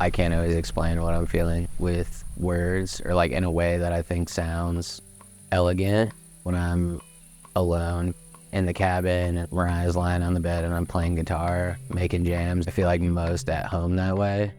I can't always explain what I'm feeling with words or like in a way that I think sounds elegant when I'm alone in the cabin and Mariah's lying on the bed and I'm playing guitar, making jams. I feel like most at home that way.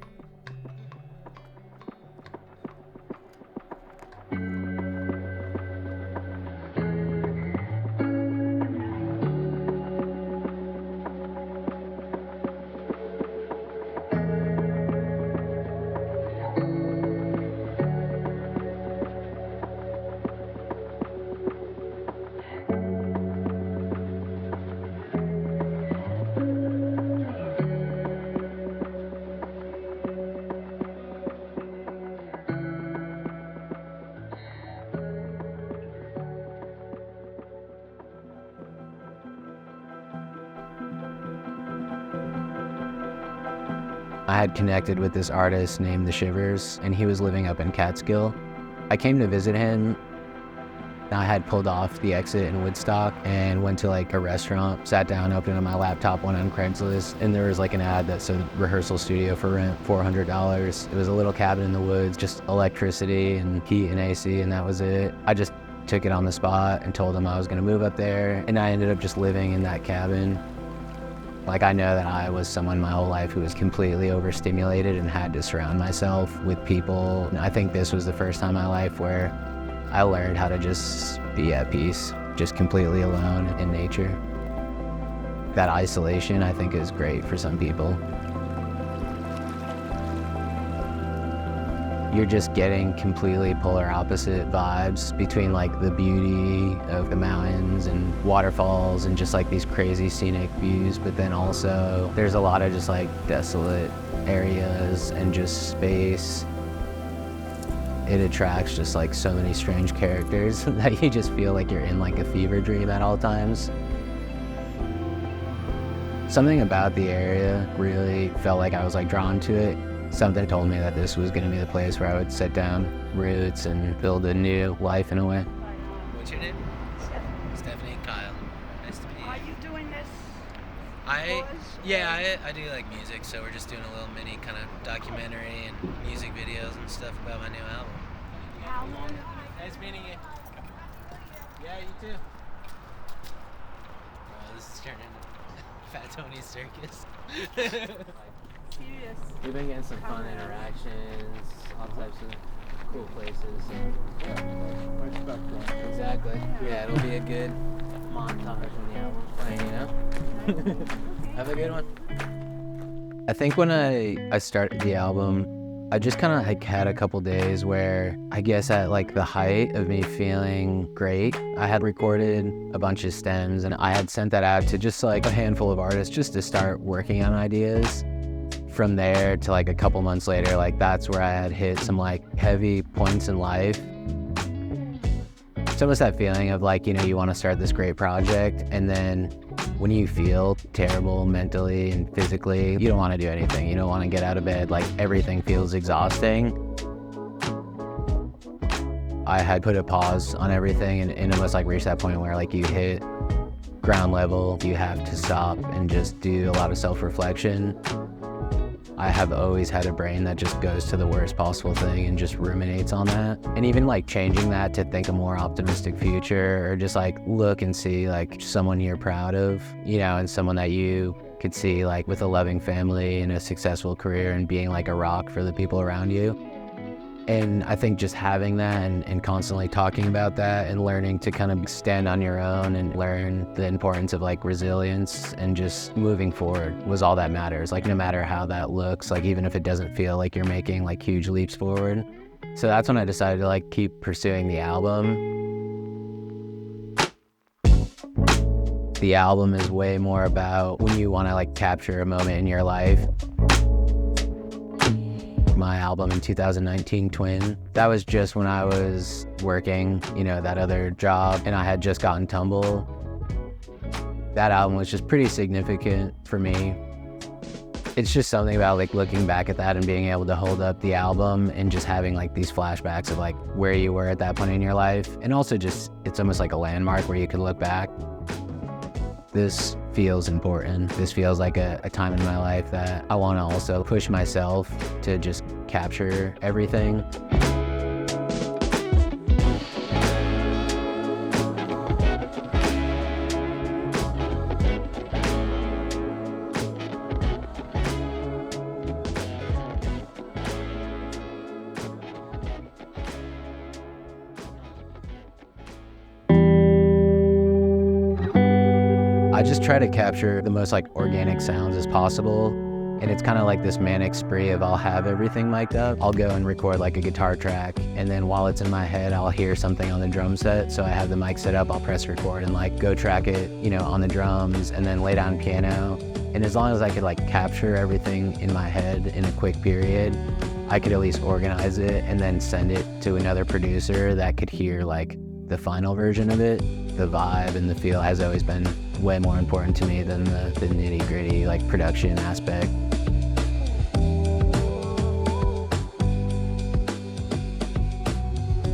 I had connected with this artist named The Shivers, and he was living up in Catskill. I came to visit him. I had pulled off the exit in Woodstock and went to like a restaurant, sat down, opened up my laptop, went on Craigslist, and there was like an ad that said rehearsal studio for rent, $400. It was a little cabin in the woods, just electricity and heat and AC, and that was it. I just took it on the spot and told him I was gonna move up there, and I ended up just living in that cabin. Like, I know that I was someone my whole life who was completely overstimulated and had to surround myself with people. And I think this was the first time in my life where I learned how to just be at peace, just completely alone in nature. That isolation, I think, is great for some people. You're just getting completely polar opposite vibes between like the beauty of the mountains and waterfalls and just like these crazy scenic views, but then also there's a lot of just like desolate areas and just space. It attracts just like so many strange characters that you just feel like you're in like a fever dream at all times. Something about the area really felt like I was like drawn to it. Something told me that this was going to be the place where I would set down roots and build a new life in a way. What's your name? Stephanie and Kyle. Nice to meet you. Are you doing this? I do like music, so we're just doing a little mini kind of documentary and music videos and stuff about my new album. Nice meeting you. Yeah, you too. This is turning into Fat Tony's circus. Serious. We've been getting some fun interactions, all types of cool places. Exactly. Yeah, it'll be a good montage when the album's playing, you know? Have a good one. I think when I started the album, I just kind of like had a couple days where I guess at like the height of me feeling great, I had recorded a bunch of stems and I had sent that out to just like a handful of artists just to start working on ideas. From there to like a couple months later, like that's where I had hit some like heavy points in life. It's almost that feeling of like, you know, you want to start this great project and then when you feel terrible mentally and physically, you don't want to do anything. You don't want to get out of bed. Like everything feels exhausting. I had put a pause on everything and almost like reached that point where like you hit ground level, you have to stop and just do a lot of self-reflection. I have always had a brain that just goes to the worst possible thing and just ruminates on that. And even like changing that to think a more optimistic future or just like look and see like someone you're proud of, you know, and someone that you could see like with a loving family and a successful career and being like a rock for the people around you. And I think just having that and constantly talking about that and learning to kind of stand on your own and learn the importance of like resilience and just moving forward was all that matters. Like no matter how that looks, like even if it doesn't feel like you're making like huge leaps forward. So that's when I decided to like keep pursuing the album. The album is way more about when you want to like capture a moment in your life. My album in 2019, Twin, that was just when I was working, you know, that other job and I had just gotten Tumble. That album was just pretty significant for me. It's just something about like looking back at that and being able to hold up the album and just having like these flashbacks of like where you were at that point in your life. And also just, it's almost like a landmark where you can look back. this feels important. This feels like a time in my life that I want to also push myself to just capture everything. I just try to capture the most like organic sounds as possible. And it's kind of like this manic spree of I'll have everything mic'd up. I'll go and record like a guitar track, and then while it's in my head, I'll hear something on the drum set. So I have the mic set up, I'll press record and like go track it, you know, on the drums, and then lay down piano. And as long as I could like capture everything in my head in a quick period, I could at least organize it and then send it to another producer that could hear like the final version of it. The vibe and the feel has always been way more important to me than the nitty-gritty like production aspect.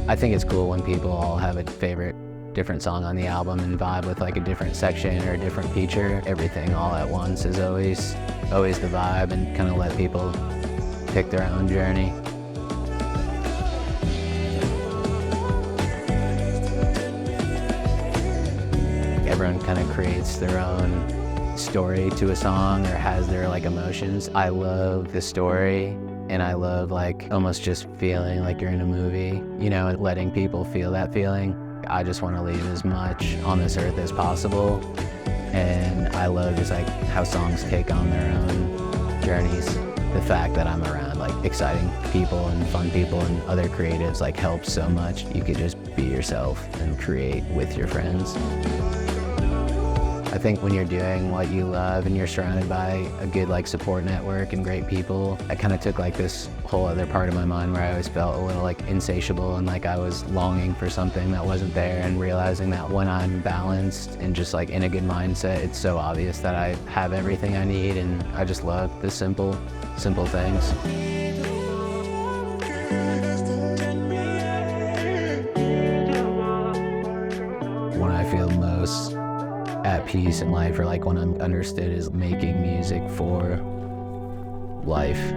I think it's cool when people all have a favorite different song on the album and vibe with like a different section or a different feature. Everything all at once is always the vibe, and kind of let people pick their own journey. Everyone kind of creates their own story to a song or has their like emotions. I love the story, and I love like almost just feeling like you're in a movie, you know, and letting people feel that feeling. I just want to leave as much on this earth as possible, and I love just like how songs take on their own journeys. The fact that I'm around like exciting people and fun people and other creatives like helps so much. You could just be yourself and create with your friends. I think when you're doing what you love and you're surrounded by a good like support network and great people, I kind of took like this whole other part of my mind where I always felt a little like insatiable and like I was longing for something that wasn't there, and realizing that when I'm balanced and just like in a good mindset, it's so obvious that I have everything I need, and I just love the simple things. When I feel most at peace in life, or like when I'm understood, is making music for life.